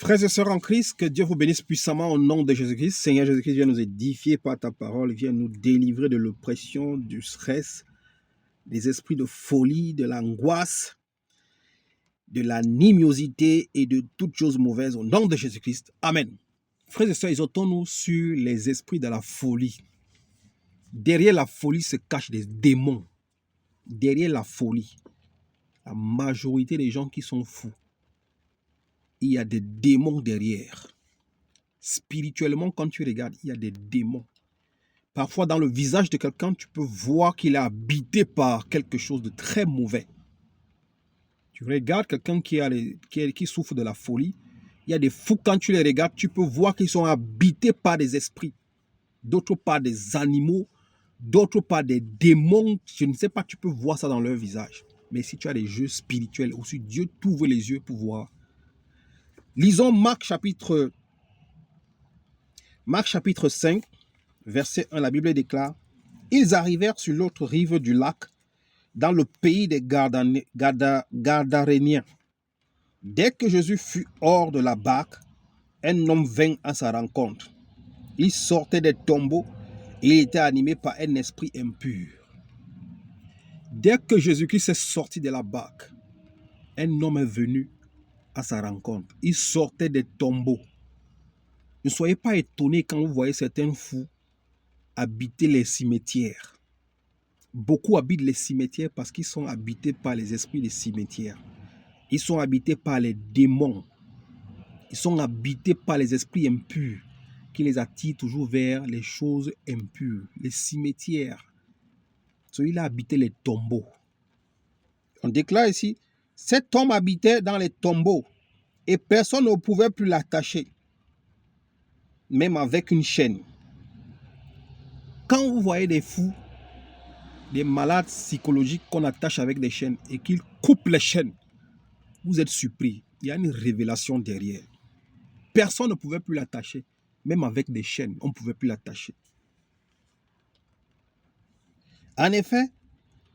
Frères et sœurs en Christ, que Dieu vous bénisse puissamment au nom de Jésus-Christ. Seigneur Jésus-Christ, viens nous édifier par ta parole, viens nous délivrer de l'oppression, du stress, des esprits de folie, de l'angoisse, de la nimiosité et de toutes choses mauvaises au nom de Jésus-Christ. Amen. Frères et sœurs, exhortons-nous sur les esprits de la folie. Derrière la folie se cachent des démons. Derrière la folie, la majorité des gens qui sont fous, il y a des démons derrière. Spirituellement, quand tu regardes, il y a des démons. Parfois, dans le visage de quelqu'un, tu peux voir qu'il est habité par quelque chose de très mauvais. Tu regardes quelqu'un qui souffre de la folie. Il y a des fous, quand tu les regardes, tu peux voir qu'ils sont habités par des esprits. D'autres par des animaux, d'autres par des démons. Je ne sais pas, tu peux voir ça dans leur visage. Mais si tu as des jeux spirituels, aussi Dieu t'ouvre les yeux pour voir. Lisons Marc chapitre 5, verset 1, la Bible déclare: Ils arrivèrent sur l'autre rive du lac, dans le pays des Gadaréniens. Dès que Jésus fut hors de la barque, un homme vint à sa rencontre. Il sortait des tombeaux et il était animé par un esprit impur. Dès que Jésus-Christ est sorti de la barque, un homme est venu à sa rencontre. Il sortait des tombeaux. Ne soyez pas étonnés quand vous voyez certains fous habiter les cimetières. Beaucoup habitent les cimetières parce qu'ils sont habités par les esprits des cimetières. Ils sont habités par les démons. Ils sont habités par les esprits impurs qui les attirent toujours vers les choses impures. Les cimetières. Celui-là habitait les tombeaux. On déclare ici: cet homme habitait dans les tombeaux et personne ne pouvait plus l'attacher, même avec une chaîne. Quand vous voyez des fous, des malades psychologiques qu'on attache avec des chaînes et qu'ils coupent les chaînes, vous êtes surpris. Il y a une révélation derrière. Personne ne pouvait plus l'attacher. Même avec des chaînes, on ne pouvait plus l'attacher. En effet,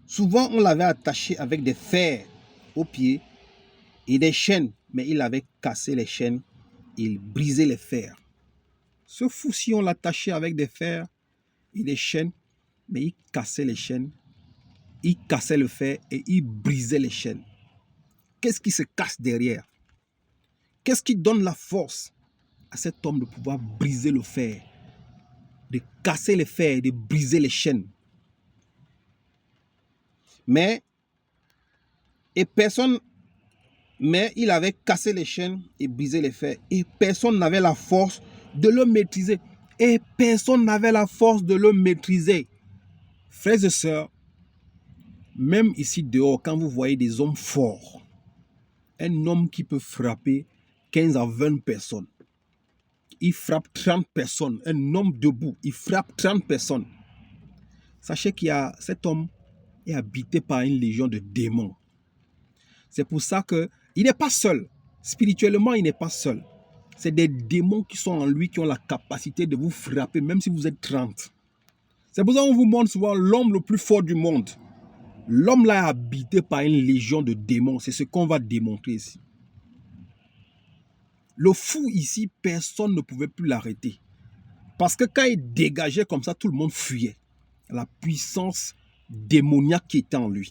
souvent on l'avait attaché avec des fers aux pieds et des chaînes, mais il avait cassé les chaînes, il brisait les fers. Ce fou, si on l'attachait avec des fers et des chaînes, mais il cassait les chaînes, il cassait le fer et il brisait les chaînes. Qu'est-ce qui se casse derrière? Qu'est-ce qui donne la force à cet homme de pouvoir briser le fer, de casser les fers et de briser les chaînes? Mais il avait cassé les chaînes et brisé les fers et personne n'avait la force de le maîtriser. Et personne n'avait la force de le maîtriser. Frères et sœurs, même ici dehors, quand vous voyez des hommes forts, un homme qui peut frapper 15 à 20 personnes, il frappe 30 personnes, un homme debout, il frappe 30 personnes. Sachez cet homme est habité par une légion de démons. C'est pour ça qu'il n'est pas seul. Spirituellement, il n'est pas seul. C'est des démons qui sont en lui, qui ont la capacité de vous frapper, même si vous êtes 30. C'est pour ça qu'on vous montre souvent l'homme le plus fort du monde. L'homme là est habité par une légion de démons. C'est ce qu'on va démontrer ici. Le fou ici, personne ne pouvait plus l'arrêter. Parce que quand il dégageait comme ça, tout le monde fuyait. La puissance démoniaque qui était en lui.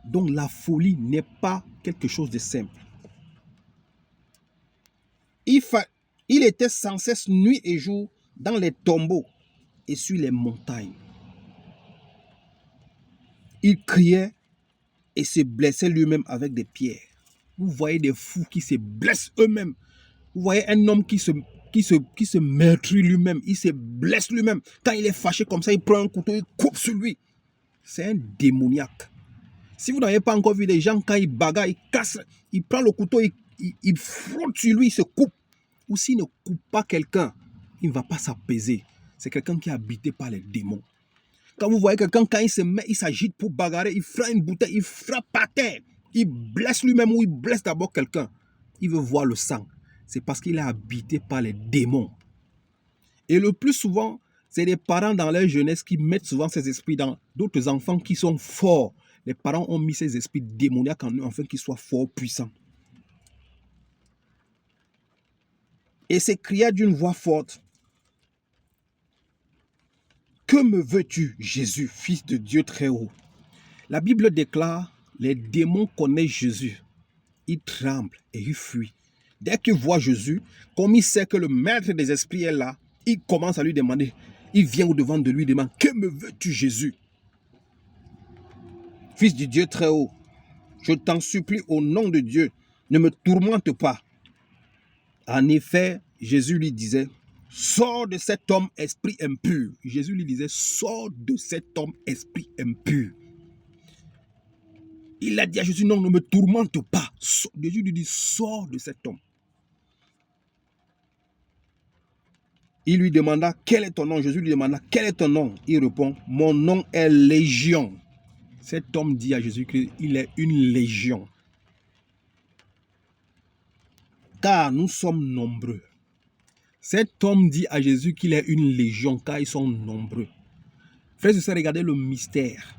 Donc la folie n'est pas quelque chose de simple. Il était sans cesse nuit et jour dans les tombeaux et sur les montagnes. Il criait et se blessait lui-même avec des pierres. Vous voyez des fous qui se blessent eux-mêmes. Vous voyez un homme qui se meurtrit lui-même. Il se blesse lui-même. Quand il est fâché comme ça, il prend un couteau, il coupe sur lui. C'est un démoniaque. Si vous n'avez pas encore vu des gens, quand ils bagarrent, ils cassent, il prend le couteau, il frotte sur lui, il se coupe. Ou s'il ne coupe pas quelqu'un, il ne va pas s'apaiser. C'est quelqu'un qui est habité par les démons. Quand vous voyez quelqu'un, quand il se met, il s'agite pour bagarrer, il frappe une bouteille, il frappe par terre. Il blesse lui-même ou il blesse d'abord quelqu'un. Il veut voir le sang. C'est parce qu'il est habité par les démons. Et le plus souvent, c'est les parents dans leur jeunesse qui mettent souvent ces esprits dans d'autres enfants qui sont forts. Les parents ont mis ces esprits démoniaques en eux afin qu'ils soient forts, puissants. et s'écria d'une voix forte, « Que me veux-tu, Jésus, fils de Dieu très haut ?» La Bible déclare, les démons connaissent Jésus. Ils tremblent et ils fuient. Dès qu'ils voient Jésus, comme il sait que le maître des esprits est là, il commence à lui demander, il vient au-devant de lui, il demande, « Que me veux-tu, Jésus, fils du Dieu très haut? Je t'en supplie au nom de Dieu, ne me tourmente pas. » En effet, Jésus lui disait, « Sors de cet homme, esprit impur. » Jésus lui disait, « Sors de cet homme, esprit impur. » Il a dit à Jésus, « Non, ne me tourmente pas. » Jésus lui dit, « Sors de cet homme. » Il lui demanda, « Quel est ton nom ?» Jésus lui demanda, « Quel est ton nom ?» Il répond, « Mon nom est Légion. » Cet homme dit à Jésus qu'il est une légion. Car nous sommes nombreux. Cet homme dit à Jésus qu'il est une légion car ils sont nombreux. Frères et sœurs, regardez le mystère.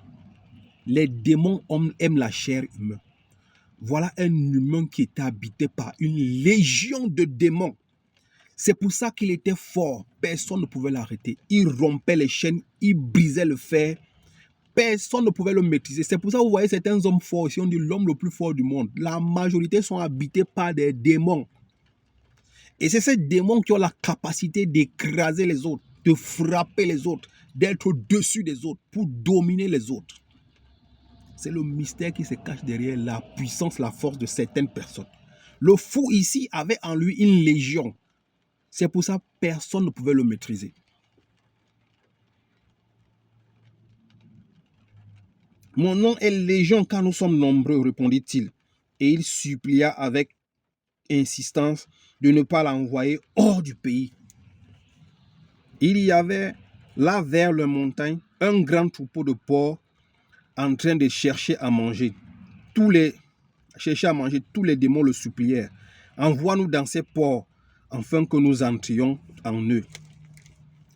Les démons aiment la chair humaine. Voilà un humain qui était habité par une légion de démons. C'est pour ça qu'il était fort. Personne ne pouvait l'arrêter. Il rompait les chaînes, il brisait le fer. Personne ne pouvait le maîtriser. C'est pour ça que vous voyez certains hommes forts ici, on dit l'homme le plus fort du monde. La majorité sont habités par des démons. Et c'est ces démons qui ont la capacité d'écraser les autres, de frapper les autres, d'être au-dessus des autres, pour dominer les autres. C'est le mystère qui se cache derrière la puissance, la force de certaines personnes. Le fou ici avait en lui une légion. C'est pour ça que personne ne pouvait le maîtriser. Mon nom est Légion car nous sommes nombreux, répondit-il. Et il supplia avec insistance de ne pas l'envoyer hors du pays. Il y avait là vers les montagnes un grand troupeau de porcs en train de chercher à manger. Tous les démons le supplièrent. Envoie-nous dans ces porcs afin que nous entrions en eux.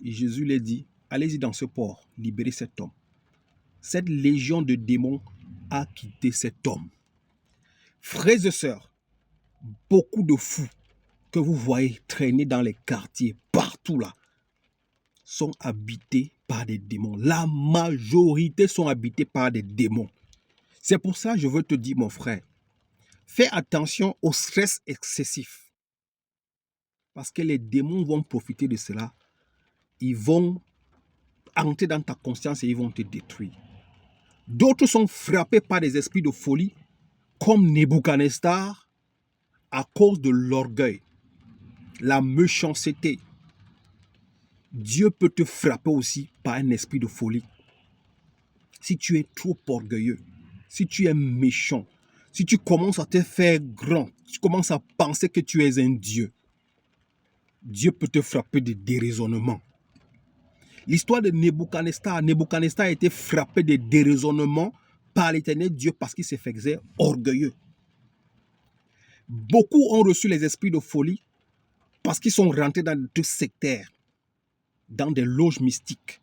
Et Jésus leur dit, allez-y dans ce port, libérez cet homme. Cette légion de démons a quitté cet homme. Frères et sœurs, beaucoup de fous que vous voyez traîner dans les quartiers, partout là, sont habités par des démons. La majorité sont habités par des démons. C'est pour ça que je veux te dire, mon frère, fais attention au stress excessif. Parce que les démons vont profiter de cela. Ils vont entrer dans ta conscience et ils vont te détruire. D'autres sont frappés par des esprits de folie, comme Nebuchadnezzar, à cause de l'orgueil, la méchanceté. Dieu peut te frapper aussi par un esprit de folie. Si tu es trop orgueilleux, si tu es méchant, si tu commences à te faire grand, tu commences à penser que tu es un Dieu, Dieu peut te frapper de déraisonnement. L'histoire de Nebuchadnezzar a été frappé de déraisonnement par l'Éternel Dieu parce qu'il se faisait orgueilleux. Beaucoup ont reçu les esprits de folie parce qu'ils sont rentrés dans des sectaires, dans des loges mystiques.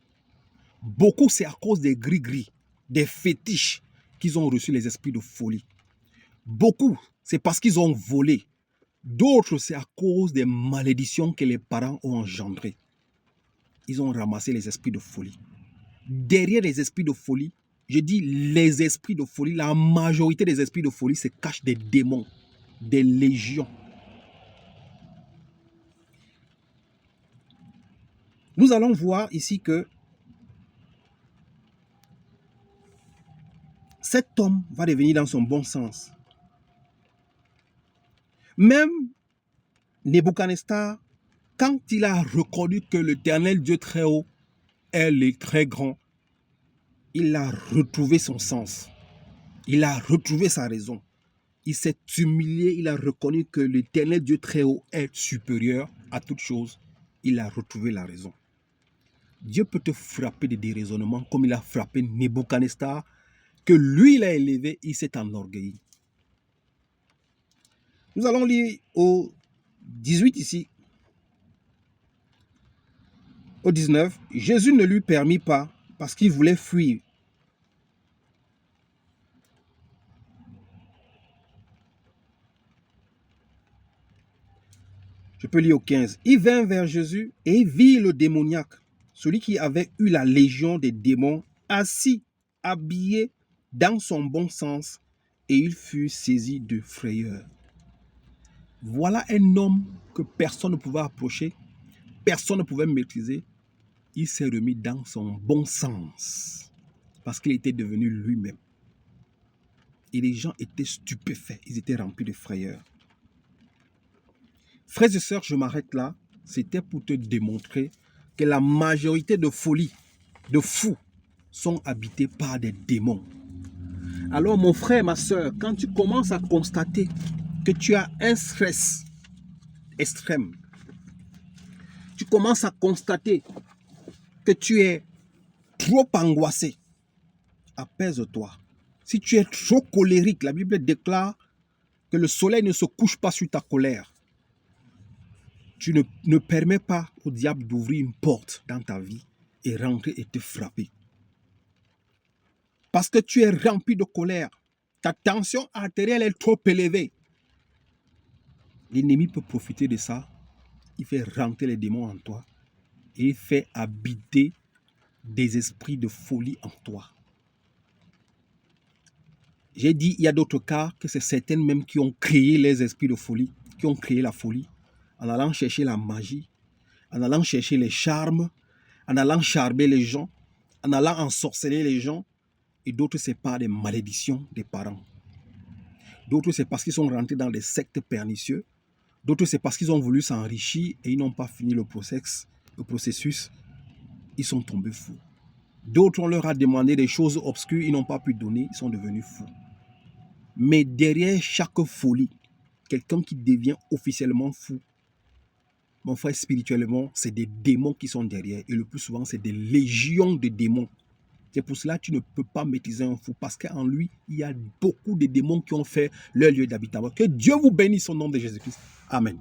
Beaucoup, c'est à cause des gris-gris, des fétiches qu'ils ont reçu les esprits de folie. Beaucoup, c'est parce qu'ils ont volé. D'autres, c'est à cause des malédictions que les parents ont engendrées. Ils ont ramassé les esprits de folie. Derrière les esprits de folie, je dis les esprits de folie, la majorité des esprits de folie se cachent des démons, des légions. Nous allons voir ici que cet homme va devenir dans son bon sens. Même Nebuchadnezzar, quand il a reconnu que l'Éternel Dieu très haut est le très grand, il a retrouvé son sens. Il a retrouvé sa raison. Il s'est humilié, il a reconnu que l'Éternel Dieu très haut est supérieur à toute chose. Il a retrouvé la raison. Dieu peut te frapper de déraisonnements comme il a frappé Nebuchadnezzar, que lui il a élevé, il s'est enorgueilli. Nous allons lire au 18 ici. Au 19, Jésus ne lui permit pas parce qu'il voulait fuir. Je peux lire au 15. Il vint vers Jésus et vit le démoniaque, celui qui avait eu la légion des démons, assis, habillé dans son bon sens, et il fut saisi de frayeur. Voilà un homme que personne ne pouvait approcher, personne ne pouvait maîtriser. Il s'est remis dans son bon sens parce qu'il était devenu lui-même. Et les gens étaient stupéfaits, ils étaient remplis de frayeur. Frères et sœurs, je m'arrête là. C'était pour te démontrer que la majorité de folies, de fous, sont habités par des démons. Alors mon frère, ma sœur, quand tu commences à constater que tu as un stress extrême, tu commences à constater que tu es trop angoissé, apaise-toi. Si tu es trop colérique, la Bible déclare que le soleil ne se couche pas sur ta colère. Tu ne permets pas au diable d'ouvrir une porte dans ta vie et rentrer et te frapper. Parce que tu es rempli de colère. Ta tension artérielle est trop élevée. L'ennemi peut profiter de ça. Il fait rentrer les démons en toi. Et il fait habiter des esprits de folie en toi. J'ai dit, il y a d'autres cas que c'est certaines même qui ont créé les esprits de folie, qui ont créé la folie, en allant chercher la magie, en allant chercher les charmes, en allant charmer les gens, en allant ensorceler les gens. Et d'autres, c'est par des malédictions des parents. D'autres, c'est parce qu'ils sont rentrés dans des sectes pernicieux. D'autres, c'est parce qu'ils ont voulu s'enrichir et ils n'ont pas fini le processus. Ils sont tombés fous. D'autres, on leur a demandé des choses obscures, ils n'ont pas pu donner, ils sont devenus fous. Mais derrière chaque folie, quelqu'un qui devient officiellement fou, mon frère, spirituellement, c'est des démons qui sont derrière. Et le plus souvent, c'est des légions de démons. C'est pour cela que tu ne peux pas maîtriser un fou, parce qu'en lui, il y a beaucoup de démons qui ont fait leur lieu d'habitation. Que Dieu vous bénisse au nom de Jésus-Christ. Amen.